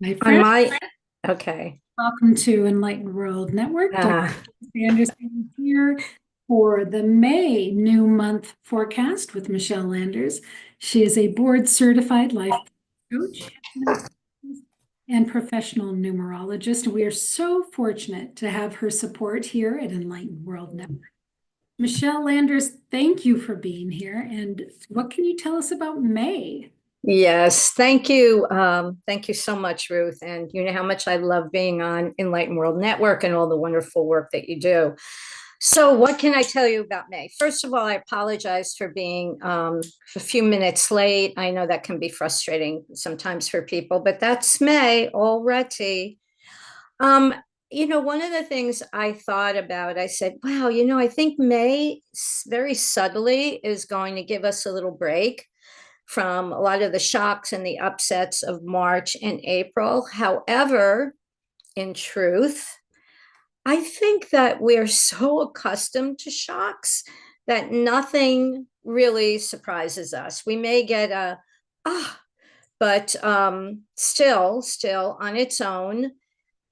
My On friend, my, okay. welcome to Enlightened World Network. Dr. Uh, Anderson here for the May new month forecast with Michele Landers. She is a board certified life coach and professional numerologist. We are so fortunate to have her support here at Enlightened World Network. Michele Landers, thank you for being here. And what can you tell us about May? yes, thank you. Thank you so much, Ruth. And you know how much I love being on Enlightened World Network and all the wonderful work that you do. So, what can I tell you about May? First of all, I apologize for being a few minutes late. I know that can be frustrating sometimes for people, but that's May already. Um, one of the things I thought about, I said, wow, I think May very subtly is going to give us a little break from a lot of the shocks and the upsets of March and April. However, in truth, I think that we're so accustomed to shocks that nothing really surprises us. We may get a, ah, but still on its own,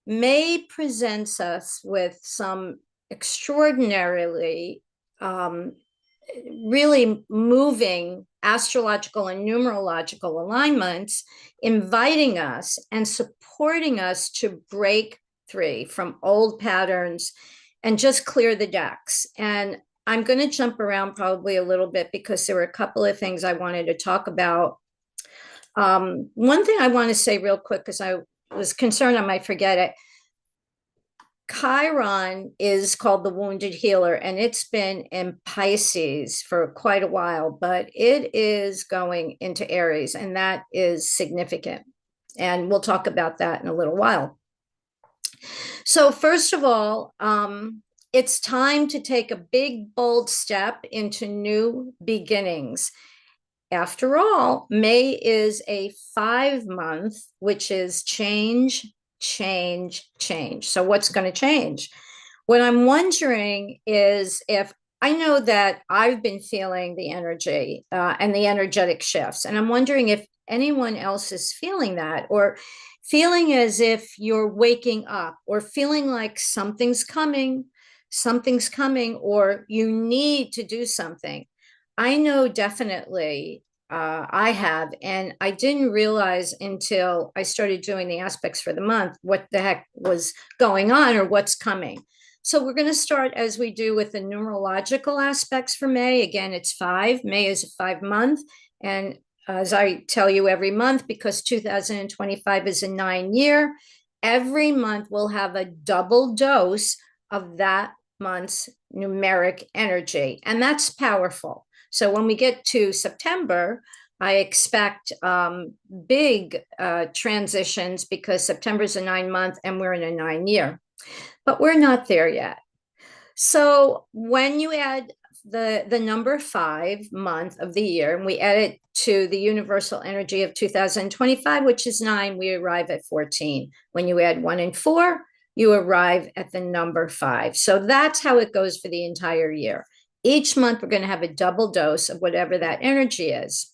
May presents us with some extraordinarily um, really moving astrological and numerological alignments, inviting us and supporting us to break free from old patterns and just clear the decks. And I'm going to jump around probably a little bit because there were a couple of things I wanted to talk about. One thing I want to say real quick, because I was concerned I might forget it. Chiron is called the wounded healer, and it's been in Pisces for quite a while, but it is going into Aries, and that is significant. And we'll talk about that in a little while. So, first of all, it's time to take a big, bold step into new beginnings. After all, May is a 5 month, which is change, change, change. So, what's going to change? What I'm wondering is if I know that I've been feeling the energy and the energetic shifts, and I'm wondering if anyone else is feeling that or feeling as if you're waking up or feeling like something's coming, or you need to do something. I know definitely I have, and I didn't realize until I started doing the aspects for the month what the heck was going on or what's coming. So we're going to start as we do with the numerological aspects for May. Again, it's five. May is a 5 month. And as I tell you every month, because 2025 is a 9 year, every month we'll have a double dose of that month's numeric energy. And that's powerful. So when we get to September, I expect big transitions because September is a 9 month and we're in a 9 year, but we're not there yet. So when you add the number 5 month of the year and we add it to the universal energy of 2025, which is 9, we arrive at 14. When you add 1 and 4, you arrive at the number 5. So that's how it goes for the entire year. Each month, we're going to have a double dose of whatever that energy is.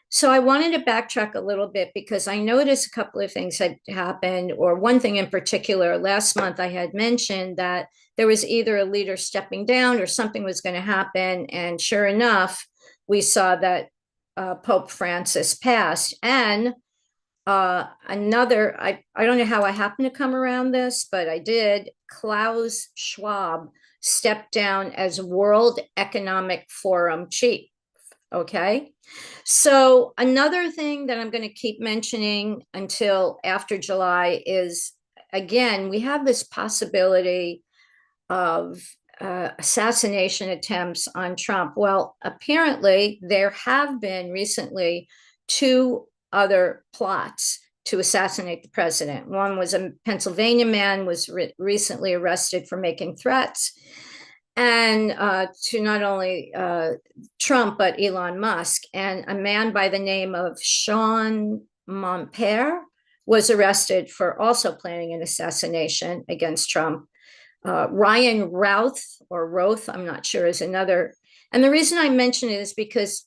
So I wanted to backtrack a little bit because I noticed a couple of things had happened, or one thing in particular. Last month, I had mentioned that there was either a leader stepping down or something was going to happen. And sure enough, we saw that Pope Francis passed. And I don't know how I happened to come around this, but I did. Klaus Schwab stepped down as World Economic Forum chief. Okay. So, another thing that I'm going to keep mentioning until after July is again, we have this possibility of assassination attempts on Trump. Well, apparently, there have been recently two other plots to assassinate the president. One was a Pennsylvania man was recently arrested for making threats, and to not only Trump but Elon Musk, and a man by the name of Sean Montpere was arrested for also planning an assassination against Trump. Ryan Routh or Roth, I'm not sure, is another. And the reason I mention it is because,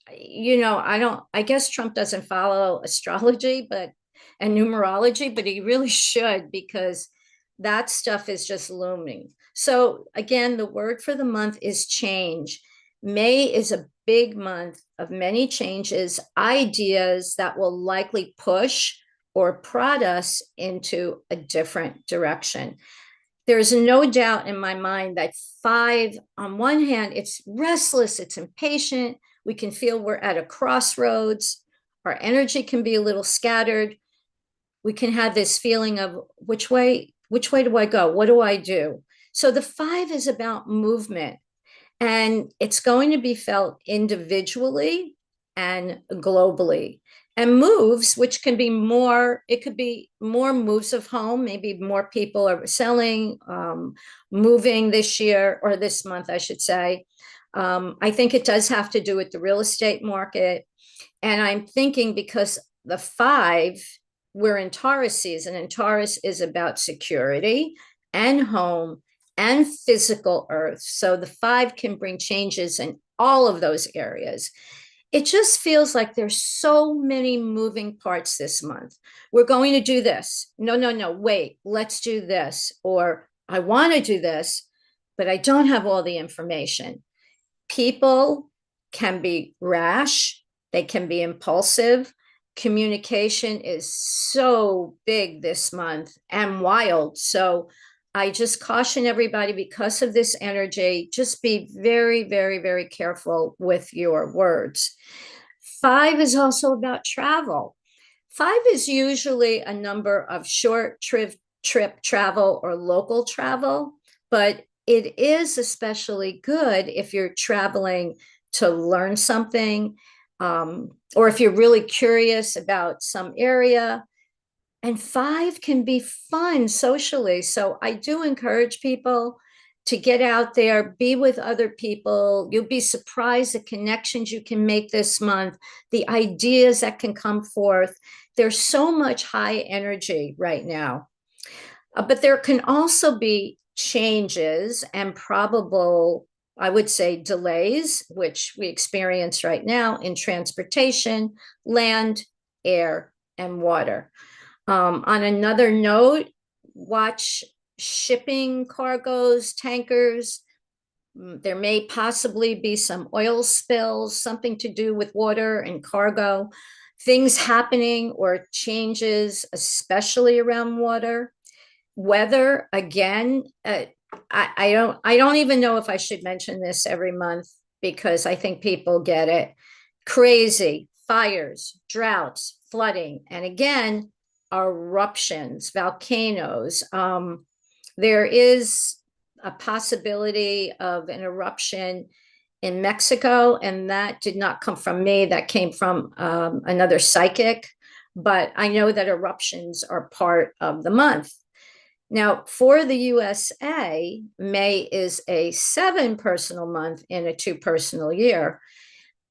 I guess Trump doesn't follow astrology, but and numerology, but he really should, because that stuff is just looming. So again, the word for the month is change. May is a big month of many changes, ideas that will likely push or prod us into a different direction. There's no doubt in my mind that 5, on one hand, it's restless, it's impatient. We can feel we're at a crossroads. Our energy can be a little scattered. We can have this feeling of which way do I go? What do I do? So the 5 is about movement, and it's going to be felt individually and globally. And moves, which can be more, it could be more moves of home. Maybe more people are selling, moving this year, or this month, I should say. I think it does have to do with the real estate market. And I'm thinking, because the 5, we're in Taurus season, and Taurus is about security and home and physical earth. So the 5 can bring changes in all of those areas. It just feels like there's so many moving parts this month. We're going to do this. No, no, no, wait, let's do this. Or I want to do this, but I don't have all the information. People can be rash, they can be impulsive. Communication is so big this month and wild. So I just caution everybody, because of this energy, just be very, very, very careful with your words. 5 is also about travel. 5 is usually a number of short trip travel or local travel, but it is especially good if you're traveling to learn something, or if you're really curious about some area. And 5 can be fun socially. So I do encourage people to get out there, be with other people. You'll be surprised the connections you can make this month, the ideas that can come forth. There's so much high energy right now. But there can also be changes and probable, I would say, delays, which we experience right now in transportation, land, air, and water. On another note, watch shipping cargoes, tankers. There may possibly be some oil spills, something to do with water and cargo, things happening or changes, especially around water. Weather, again, I don't even know if I should mention this every month, because I think people get it. Crazy fires, droughts, flooding, and again, eruptions, volcanoes. There is a possibility of an eruption in Mexico, and that did not come from me. That came from another psychic. But I know that eruptions are part of the month. Now, for the USA, May is a 7 personal month in a 2 personal year.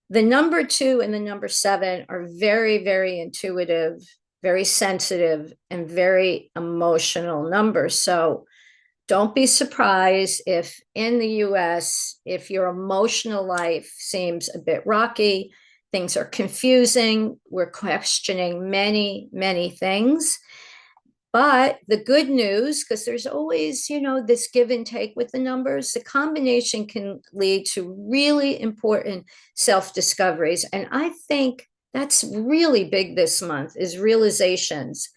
The number 2 and the number 7 are very, very intuitive, very sensitive, and very emotional numbers. So don't be surprised if in the US, if your emotional life seems a bit rocky, things are confusing, we're questioning many, many things. But the good news, because there's always, this give and take with the numbers, the combination can lead to really important self-discoveries. And I think that's really big this month, is realizations,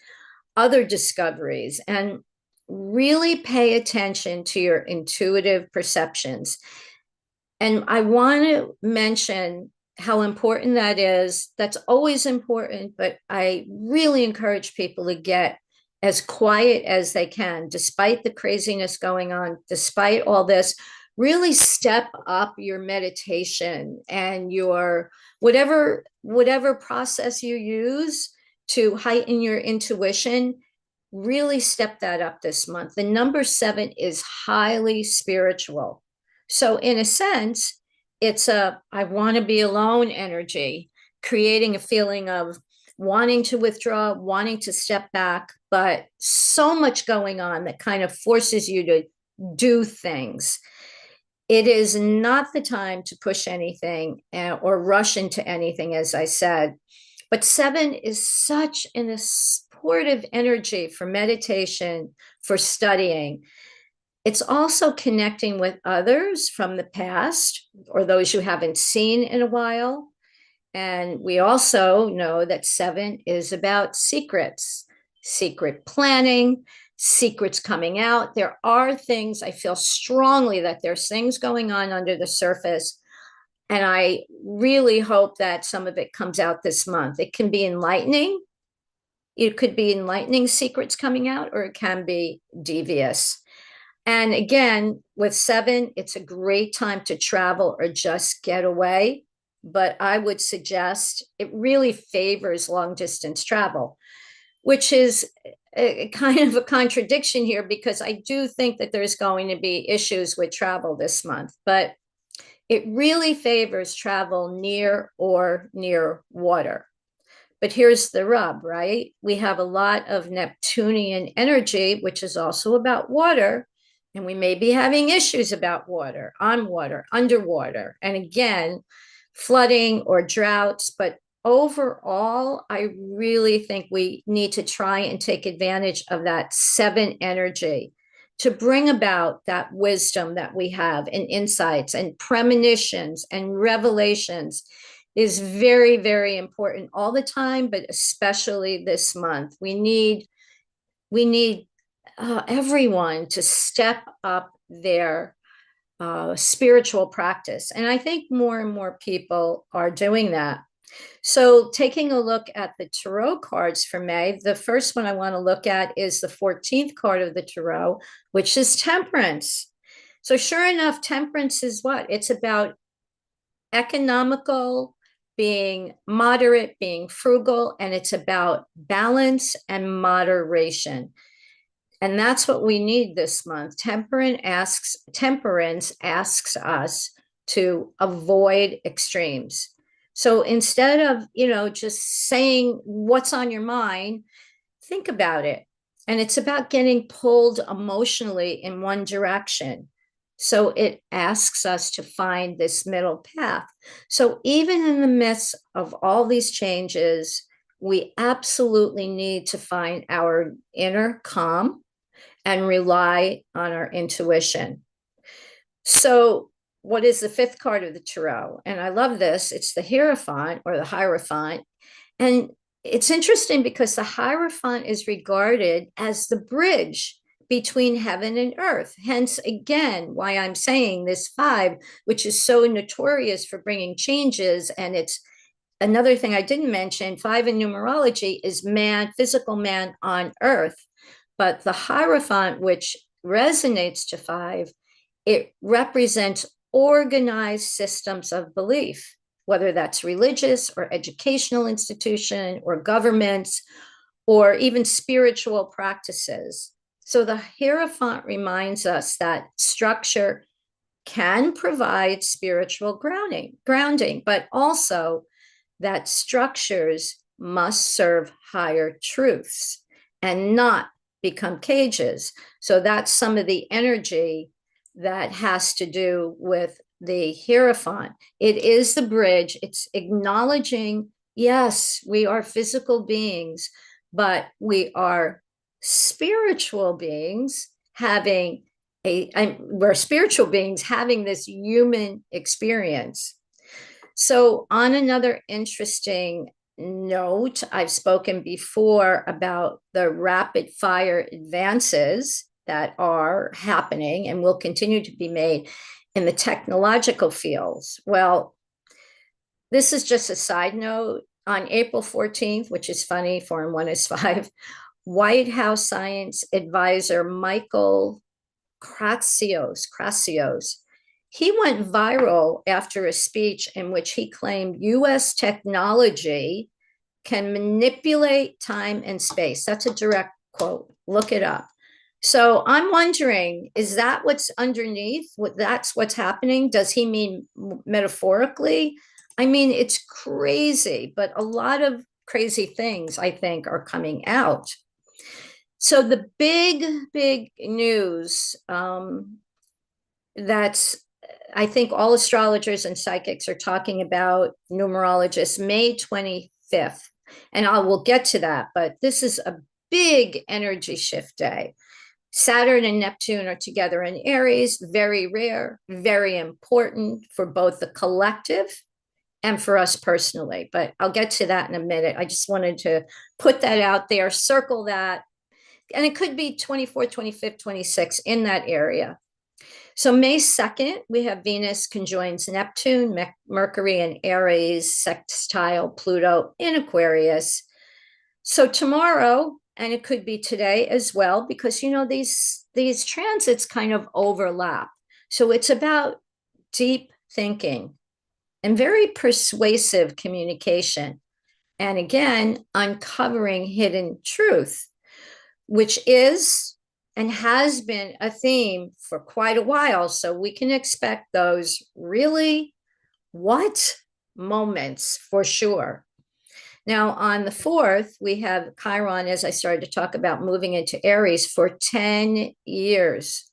other discoveries, and really pay attention to your intuitive perceptions. And I want to mention how important that is. That's always important, but I really encourage people to get as quiet as they can, despite the craziness going on, despite all this. Really step up your meditation and your whatever process you use to heighten your intuition. Really step that up this month. The number 7 is highly spiritual. So in a sense, it's a I want to be alone energy, creating a feeling of wanting to withdraw, wanting to step back, but so much going on that kind of forces you to do things. It is not the time to push anything or rush into anything, as I said. But 7 is such an supportive energy for meditation, for studying. It's also connecting with others from the past or those you haven't seen in a while. And we also know that 7 is about secrets, secret planning, secrets coming out. There are things, I feel strongly that there's things going on under the surface. And I really hope that some of it comes out this month. It can be enlightening. It could be enlightening secrets coming out, or it can be devious. And again, with 7, it's a great time to travel or just get away. But I would suggest it really favors long distance travel, which is a kind of a contradiction here because I do think that there's going to be issues with travel this month. But it really favors travel near or near water. But here's the rub, right? We have a lot of Neptunian energy, which is also about water. And we may be having issues about water, on water, underwater, and again, flooding or droughts. But overall, I really think we need to try and take advantage of that 7 energy to bring about that wisdom that we have and insights and premonitions and revelations is very, very important all the time, but especially this month. We need everyone to step up their spiritual practice. And I think more and more people are doing that. So taking a look at the tarot cards for May, the first one I want to look at is the 14th card of the tarot, which is Temperance. So sure enough, Temperance is what? It's about economical, being moderate, being frugal, and it's about balance and moderation. And that's what we need this month. Temperance asks us to avoid extremes. So instead of, just saying what's on your mind, think about it. And it's about getting pulled emotionally in one direction. So it asks us to find this middle path. So even in the midst of all these changes, we absolutely need to find our inner calm and rely on our intuition. So what is the 5th card of the tarot? And I love this. It's the Hierophant or the Hierophant. And it's interesting because the Hierophant is regarded as the bridge between heaven and earth. Hence, again, why I'm saying this 5, which is so notorious for bringing changes. And it's another thing I didn't mention, 5 in numerology is man, physical man on earth. But the Hierophant, which resonates to 5, it represents organized systems of belief, whether that's religious or educational institution or governments or even spiritual practices. So the Hierophant reminds us that structure can provide spiritual grounding, but also that structures must serve higher truths and not become cages. So that's some of the energy that has to do with the Hierophant. It is the bridge. It's acknowledging, yes, we are physical beings, but we are spiritual beings we're spiritual beings having this human experience. So on another interesting note, I've spoken before about the rapid fire advances that are happening and will continue to be made in the technological fields. Well, this is just a side note. On April 14th, which is funny, 4 and 1 is 5, White House science advisor Michael Kratsios, he went viral after a speech in which he claimed US technology can manipulate time and space. That's a direct quote. Look it up. So I'm wondering, is that what's underneath? That's what's happening? Does he mean metaphorically? I mean, it's crazy, but a lot of crazy things, I think, are coming out. So the big news that's, I think all astrologers and psychics are talking about, numerologists, May 25th. And I will get to that, but this is a big energy shift day. Saturn and Neptune are together in Aries, very rare, very important for both the collective and for us personally. But I'll get to that in a minute. I just wanted to put that out there, circle that. And it could be 24th, 25th, 26th in that area. So May 2nd, we have Venus conjoins Neptune, Mercury in Aries, sextile Pluto in Aquarius. So tomorrow, and it could be today as well, because these transits kind of overlap. So it's about deep thinking and very persuasive communication. And again, uncovering hidden truth, which is and has been a theme for quite a while. So we can expect those really what moments for sure. Now, on the 4th, we have Chiron, as I started to talk about, moving into Aries for 10 years.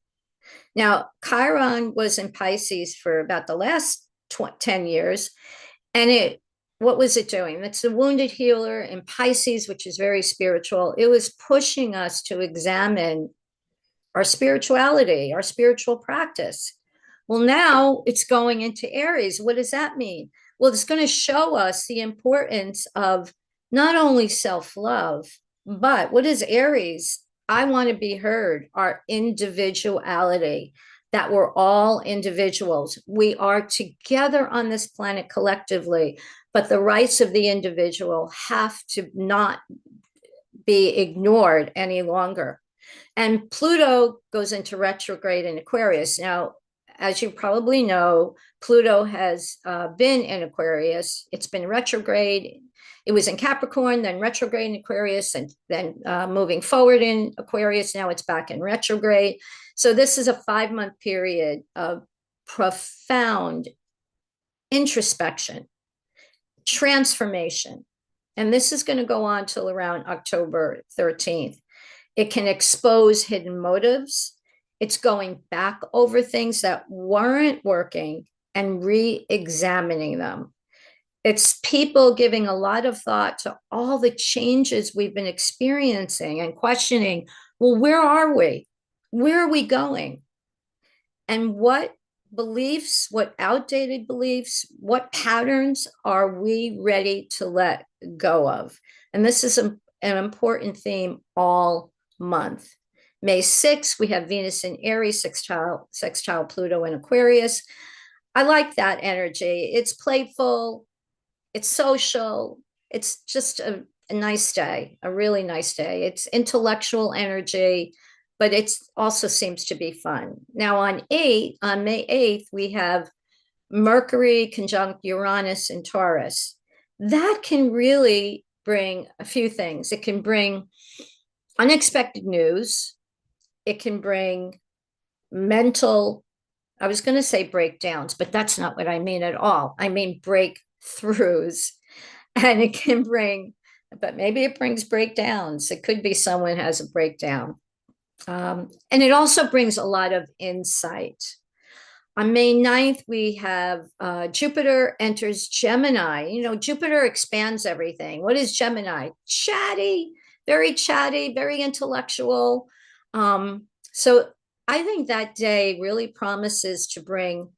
Now, Chiron was in Pisces for about the last 10 years. And what was it doing? That's the wounded healer in Pisces, which is very spiritual. It was pushing us to examine our spirituality, our spiritual practice. Well, now it's going into Aries. What does that mean? Well, it's going to show us the importance of not only self-love, but what is Aries? I want to be heard, our individuality, that we're all individuals. We are together on this planet collectively, but the rights of the individual have to not be ignored any longer. And Pluto goes into retrograde in Aquarius. Now, as you probably know, Pluto has been in Aquarius. It's been retrograde. It was in Capricorn, then retrograde in Aquarius, and then moving forward in Aquarius. Now it's back in retrograde. So this is a 5-month period of profound introspection, transformation. And this is going to go on till around October 13th. It can expose hidden motives. It's going back over things that weren't working and re-examining them. It's people giving a lot of thought to all the changes we've been experiencing and questioning, well, where are we? Where are we going? And what beliefs, what outdated beliefs, what patterns are we ready to let go of? And this is an important theme all month. May 6th, we have Venus in Aries, sextile Pluto in Aquarius. I like that energy. It's playful, it's social, it's just a nice day, a really nice day. It's intellectual energy, but it also seems to be fun. Now on May 8th, we have Mercury conjunct Uranus in Taurus. That can really bring a few things. It can bring unexpected news. It can bring mental, I was going to say breakdowns, but that's not what I mean at all. I mean breakthroughs. And it can bring, but maybe it brings breakdowns. It could be someone has a breakdown. And it also brings a lot of insight. On May 9th, we have Jupiter enters Gemini. You know, Jupiter expands everything. What is Gemini? Chatty, very intellectual. So I think that day really promises to bring,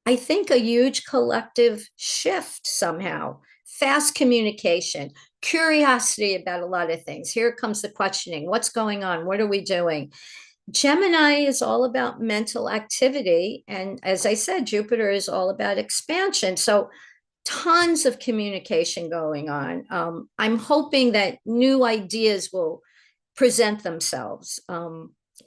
I think, a huge collective shift somehow. Fast communication, curiosity about a lot of things. Here comes the questioning. What's going on? What are we doing? Gemini is all about mental activity. And as I said, Jupiter is all about expansion. So tons of communication going on. I'm hoping that new ideas will present themselves.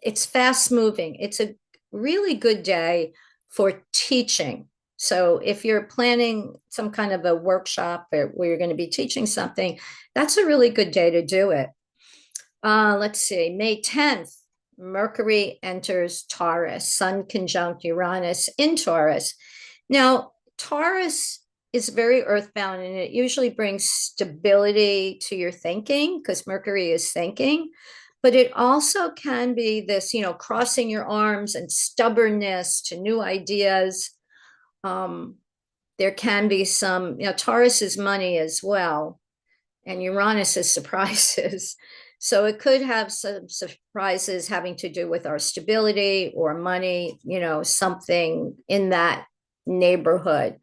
It's fast moving. It's a really good day for teaching. So if you're planning some kind of a workshop where you're going to be teaching something, that's a really good day to do it. Let's see, May 10th, Mercury enters Taurus, Sun conjunct Uranus in Taurus. Now, Taurus is very earthbound, and it usually brings stability to your thinking because Mercury is thinking. But it also can be this, crossing your arms and stubbornness to new ideas. There can be some, Taurus is money as well. and Uranus is surprises. So it could have some surprises having to do with our stability or money, something in that neighborhood.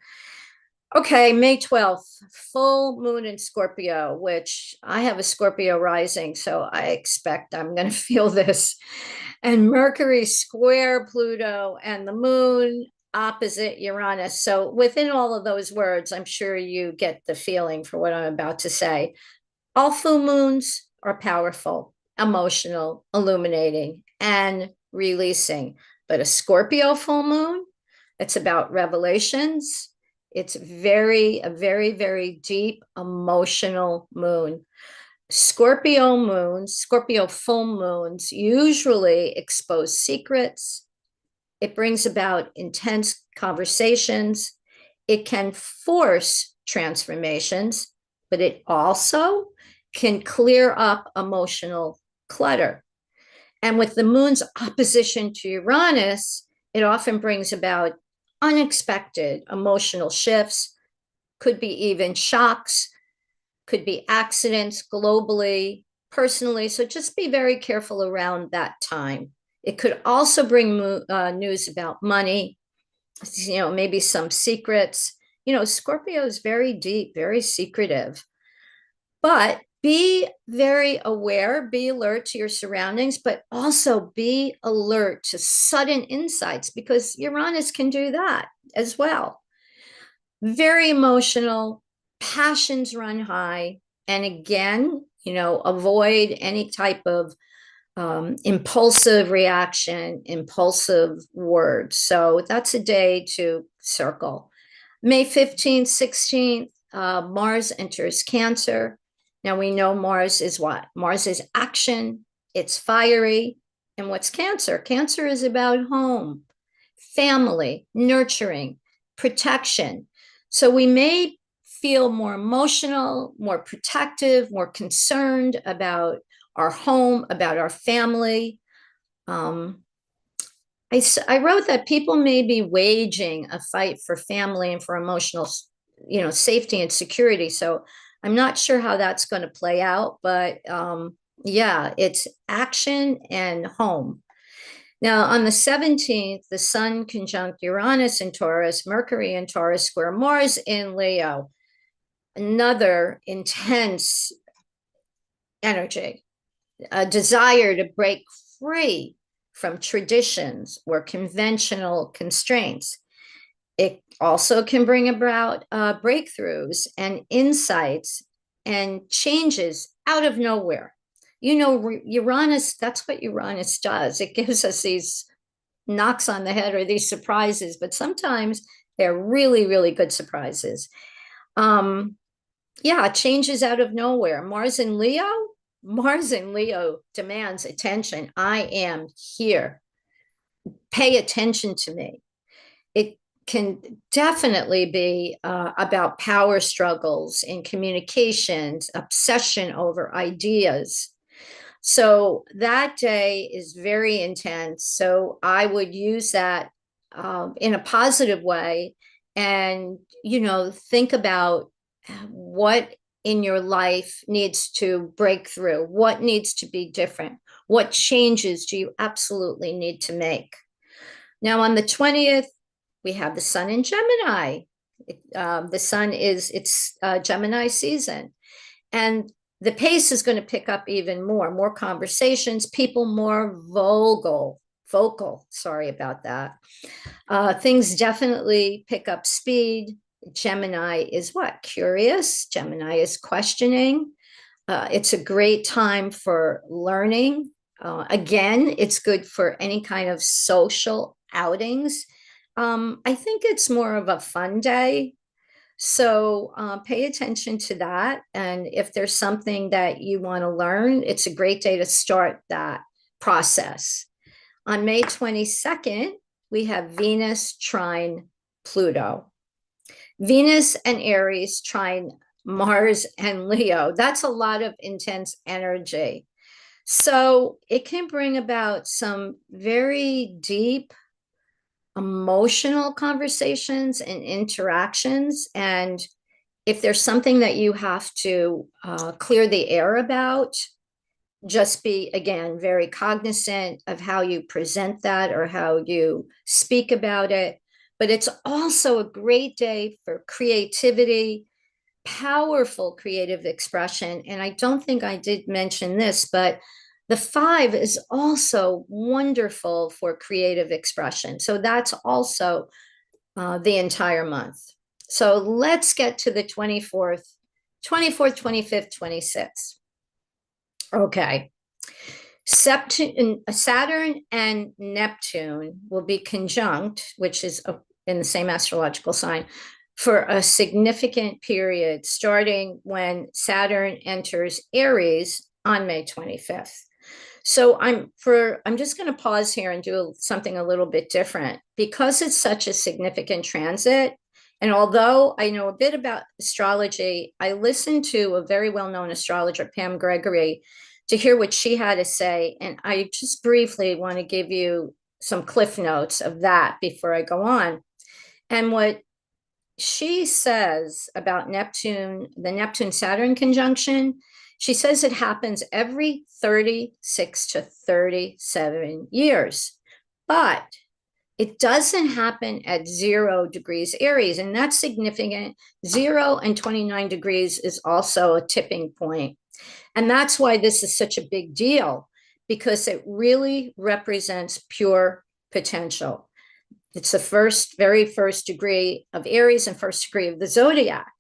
Okay, May 12th, full moon in Scorpio, which I have a Scorpio rising, so I expect I'm going to feel this. And Mercury square Pluto and the moon opposite Uranus. So within all of those words, I'm sure you get the feeling for what I'm about to say. All full moons are powerful, emotional, illuminating, and releasing. But a Scorpio full moon, it's about revelations. It's a very, very deep emotional moon. Scorpio full moons usually expose secrets. It brings about intense conversations. It can force transformations, but it also can clear up emotional clutter. And with the moon's opposition to Uranus, it often brings about unexpected emotional shifts, could be even shocks, could be accidents globally, personally. So just be very careful around that time. It could also bring news about money, maybe some secrets. Scorpio is very deep, very secretive, but be very aware, be alert to your surroundings, but also be alert to sudden insights because Uranus can do that as well. Very emotional, passions run high. And again, avoid any type of impulsive reaction, impulsive words. So that's a day to circle. May 15th, 16th, Mars enters Cancer. Now we know Mars is what? Mars is action, it's fiery. And what's Cancer? Cancer is about home, family, nurturing, protection. So we may feel more emotional, more protective, more concerned about our home, about our family. I wrote that people may be waging a fight for family and for emotional, safety and security. So I'm not sure how that's going to play out, but yeah, it's action and home. Now, on the 17th, the Sun conjunct Uranus in Taurus, Mercury in Taurus, square Mars in Leo. Another intense energy, a desire to break free from traditions or conventional constraints. It also can bring about breakthroughs and insights and changes out of nowhere. Uranus, that's what Uranus does. It gives us these knocks on the head or these surprises, but sometimes they're really, really good surprises. Yeah, changes out of nowhere. Mars in Leo demands attention. I am here. Pay attention to me. It can definitely be about power struggles in communications, obsession over ideas. So that day is very intense. So I would use that in a positive way and, think about what in your life needs to break through, what needs to be different, what changes do you absolutely need to make. Now, on the 20th, we have the Sun in Gemini. The Sun it's Gemini season. And the pace is going to pick up even more conversations, people more vocal. Sorry about that. Things definitely pick up speed. Gemini is what? Curious. Gemini is questioning. It's a great time for learning. Again, it's good for any kind of social outings. I think it's more of a fun day. So pay attention to that. And if there's something that you want to learn, it's a great day to start that process. On May 22nd, we have Venus trine Pluto. Venus and Aries trine Mars and Leo. That's a lot of intense energy. So it can bring about some very deep emotional conversations and interactions. And If there's something that you have to clear the air about, just be, again, very cognizant of how you present that or how you speak about it. But it's also a great day for creativity, powerful creative expression. And I don't think I did mention this, but the 5 is also wonderful for creative expression. So that's also the entire month. So let's get to the 24th, 25th, 26th. Okay. Saturn and Neptune will be conjunct, which is in the same astrological sign, for a significant period, starting when Saturn enters Aries on May 25th. So I'm just going to pause here and do something a little bit different because it's such a significant transit. And although I know a bit about astrology, I listened to a very well-known astrologer, Pam Gregory, to hear what she had to say. And I just briefly want to give you some cliff notes of that before I go on. And what she says about Neptune, the Neptune-Saturn conjunction, she says it happens every 36 to 37 years, but it doesn't happen at 0 degrees Aries, and that's significant. 0 and 29 degrees is also a tipping point. And that's why this is such a big deal, because it really represents pure potential. It's the very first degree of Aries and first degree of the zodiac.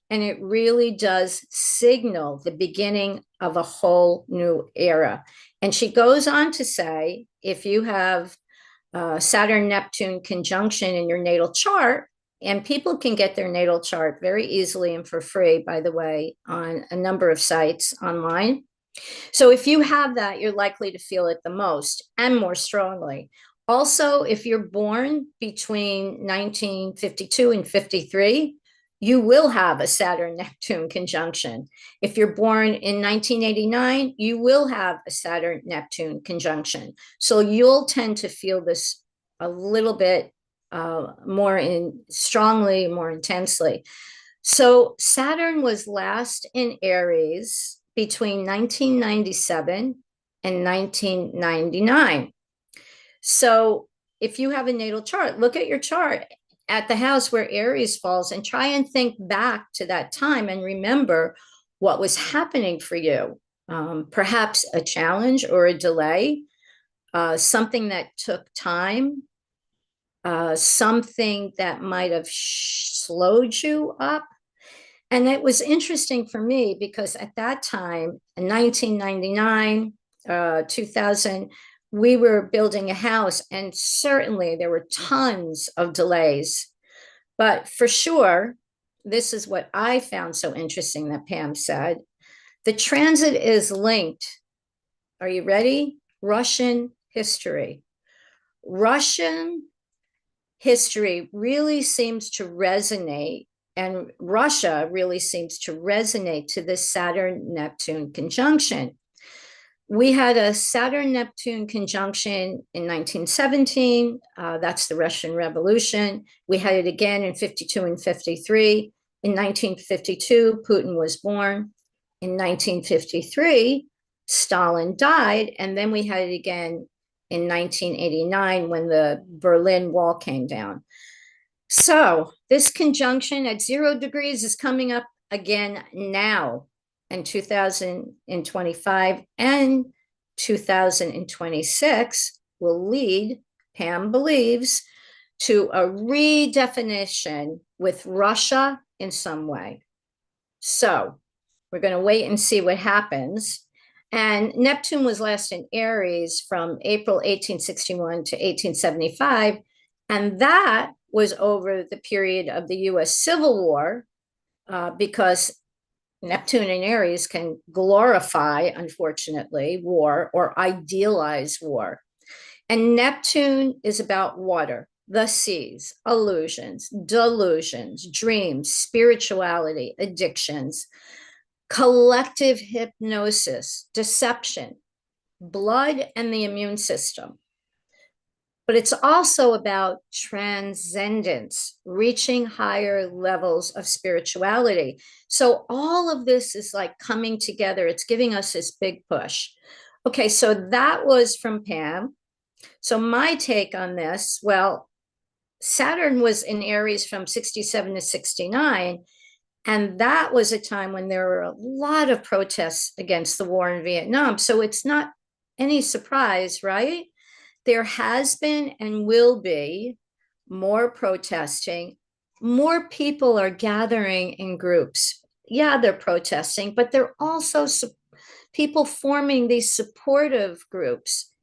And it really does signal the beginning of a whole new era. And she goes on to say, if you have Saturn-Neptune conjunction in your natal chart, and people can get their natal chart very easily and for free, by the way, on a number of sites online. So if you have that, you're likely to feel it the most and more strongly. Also, if you're born between 1952 and 53, you will have a Saturn-Neptune conjunction. If you're born in 1989, you will have a Saturn-Neptune conjunction. So you'll tend to feel this a little bit strongly, more intensely. So Saturn was last in Aries between 1997 and 1999. So if you have a natal chart, look at your chart at the house where Aries falls and try and think back to that time and remember what was happening for you. Perhaps a challenge or a delay, something that took time, something that might have slowed you up. And it was interesting for me because at that time, in 1999, 2000, we were building a house, and certainly there were tons of delays. But for sure, this is what I found so interesting that Pam said. The transit is linked. Are you ready? Russian history. Russian history really seems to resonate, and Russia really seems to resonate to this Saturn-Neptune conjunction. We had a Saturn-Neptune conjunction in 1917. That's the Russian Revolution. We had it again in 52 and 53. In 1952, Putin was born. In 1953, Stalin died. And then we had it again in 1989 when the Berlin Wall came down. So this conjunction at 0 degrees is coming up again now in 2025 and 2026 will lead, Pam believes, to a redefinition with Russia in some way. So we're going to wait and see what happens. And Neptune was last in Aries from April 1861 to 1875. And that was over the period of the US Civil War, because Neptune and Aries can glorify, unfortunately, war or idealize war. And Neptune is about water, the seas, illusions, delusions, dreams, spirituality, addictions, collective hypnosis, deception, blood, and the immune system. but it's also about transcendence, reaching higher levels of spirituality. So all of this is like coming together. It's giving us this big push. Okay, so that was from Pam. So my take on this, well, Saturn was in Aries from 67 to 69. And that was a time when there were a lot of protests against the war in Vietnam. So it's not any surprise, right? There has been and will be more protesting. More people are gathering in groups. Yeah, they're protesting, but they're also people forming these supportive groups,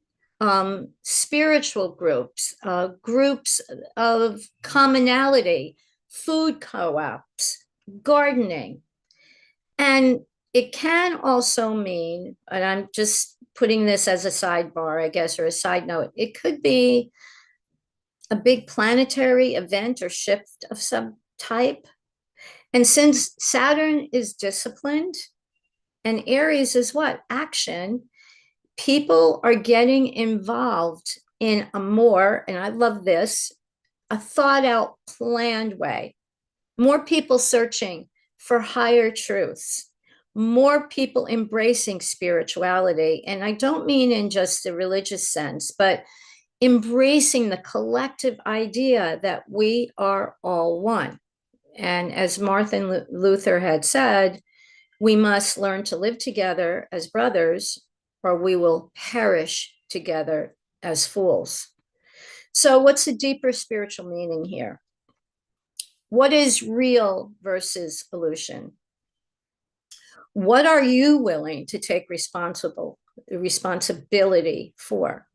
spiritual groups, groups of commonality, food co-ops, gardening. And it can also mean, and I'm just putting this as a sidebar, I guess, or a side note, it could be a big planetary event or shift of some type. And since Saturn is disciplined and Aries is what? Action, people are getting involved in a more, and I love this, a thought out, planned way. More people searching for higher truths, more people embracing spirituality. And I don't mean in just the religious sense, but embracing the collective idea that we are all one. And as Martin Luther had said, we must learn to live together as brothers, or we will perish together as fools. So, what's the deeper spiritual meaning here? What is real versus illusion? What are you willing to take responsibility for?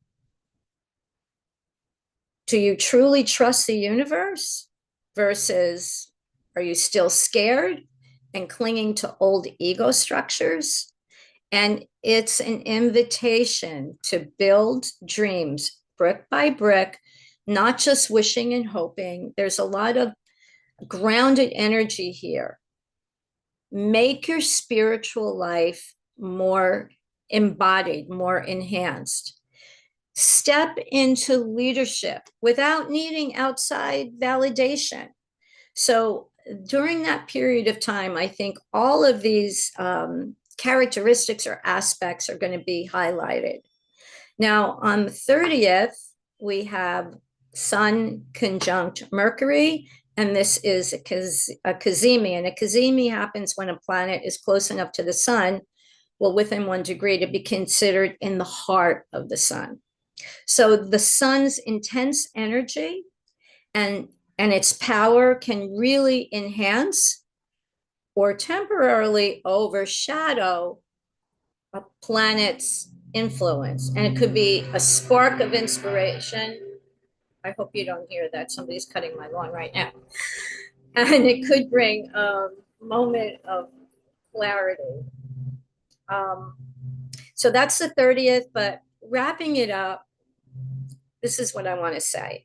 Do you truly trust the universe versus are you still scared and clinging to old ego structures? And it's an invitation to build dreams brick by brick, not just wishing and hoping. There's a lot of grounded energy here. Make your spiritual life more embodied, more enhanced. Step into leadership without needing outside validation. So during that period of time, I think all of these characteristics or aspects are going to be highlighted. Now, on the 30th, we have Sun conjunct Mercury, and this is a cazimi. And a cazimi happens when a planet is close enough to the sun, well, within 1 degree, to be considered in the heart of the sun. So the sun's intense energy and its power can really enhance or temporarily overshadow a planet's influence. And it could be a spark of inspiration. I hope you don't hear that. Somebody's cutting my lawn right now. And it could bring a moment of clarity. So that's the 30th, but wrapping it up, this is what I want to say.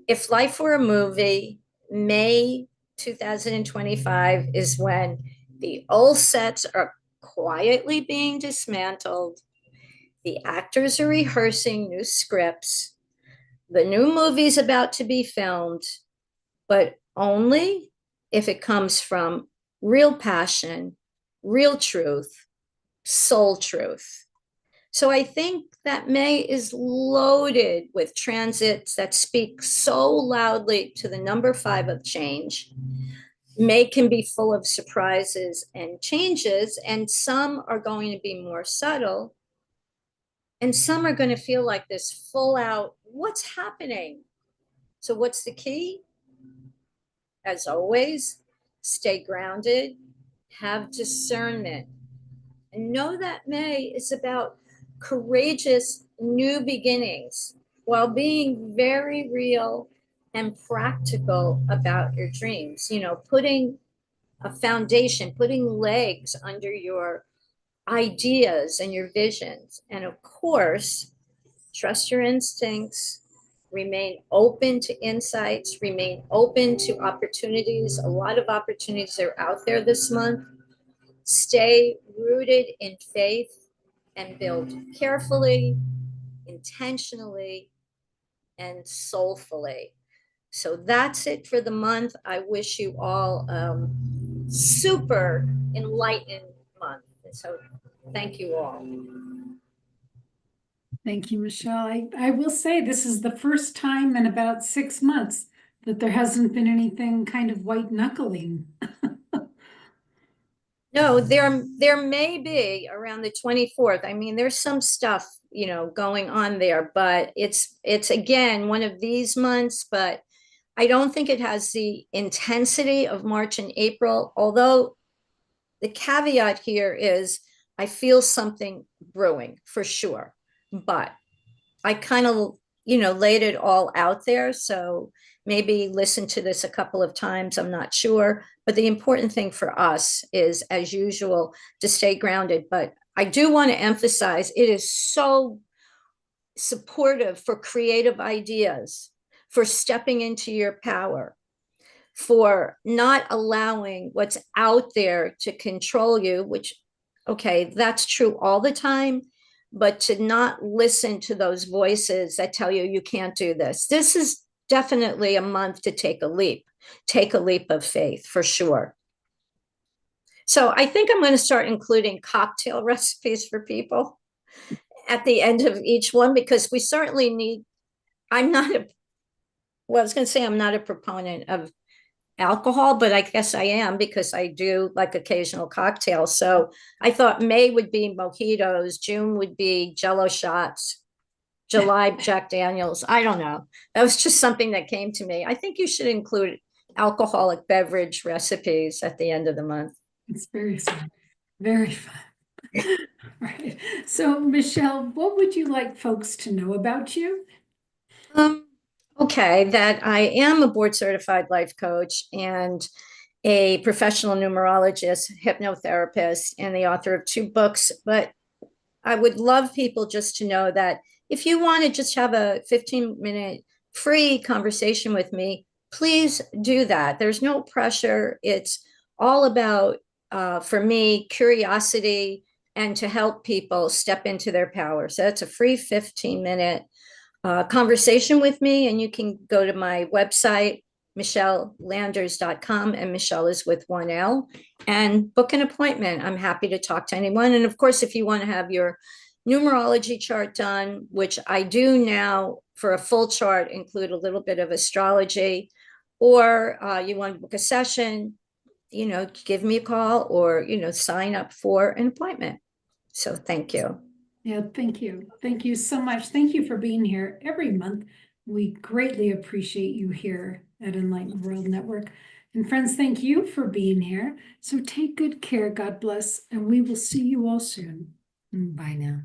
If life were a movie, May 2025 is when the old sets are quietly being dismantled. The actors are rehearsing new scripts. The new movie's about to be filmed, but only if it comes from real passion, real truth, soul truth. So I think that May is loaded with transits that speak so loudly to the number 5 of change. May can be full of surprises and changes, and some are going to be more subtle, and some are going to feel like this full out, what's happening? So, what's the key? As always, stay grounded, have discernment, and know that May is about courageous new beginnings while being very real and practical about your dreams. You know, putting a foundation, putting legs under your ideas and your visions. And of course, trust your instincts, remain open to insights, remain open to opportunities. A lot of opportunities are out there this month. Stay rooted in faith and build carefully, intentionally, and soulfully. So that's it for the month. I wish you all super enlightened month. So thank you all. Thank you, Michelle. I will say this is the first time in about 6 months that there hasn't been anything kind of white knuckling. No, there may be around the 24th. I mean, there's some stuff, going on there, but it's again one of these months, but I don't think it has the intensity of March and April, although the caveat here is I feel something brewing for sure, but I kind of, laid it all out there. So maybe listen to this a couple of times. I'm not sure. But the important thing for us is, as usual, to stay grounded. But I do want to emphasize it is so supportive for creative ideas, for stepping into your power, for not allowing what's out there to control you, which, okay, that's true all the time, but to not listen to those voices that tell you you can't do this. This is definitely a month to take a leap of faith for sure. So I think I'm going to start including cocktail recipes for people at the end of each one, because we certainly need, I'm not a, well, I was going to say I'm not a proponent of alcohol, but I guess I am because I do like occasional cocktails. So I thought May would be mojitos, June would be Jello shots, July Jack Daniels. I don't know. That was just something that came to me. I think you should include alcoholic beverage recipes at the end of the month. It's very fun. Very fun. Right. So, Michelle, what would you like folks to know about you? Um, okay, that I am a board certified life coach and a professional numerologist, hypnotherapist, and the author of 2 books. But I would love people just to know that if you want to just have a 15-minute free conversation with me, please do that. There's no pressure. It's all about, for me, curiosity and to help people step into their power. So it's a free 15-minute conversation with me, and you can go to my website, michellanders.com, and Michelle is with 1L, and book an appointment. I'm happy to talk to anyone. And of course, if you want to have your numerology chart done, which I do now for a full chart, include a little bit of astrology, or you want to book a session, give me a call, or, sign up for an appointment. So thank you. Yeah, thank you. Thank you so much. Thank you for being here every month. We greatly appreciate you here at Enlightened World Network. And friends, thank you for being here. So take good care. God bless. And we will see you all soon. Bye now.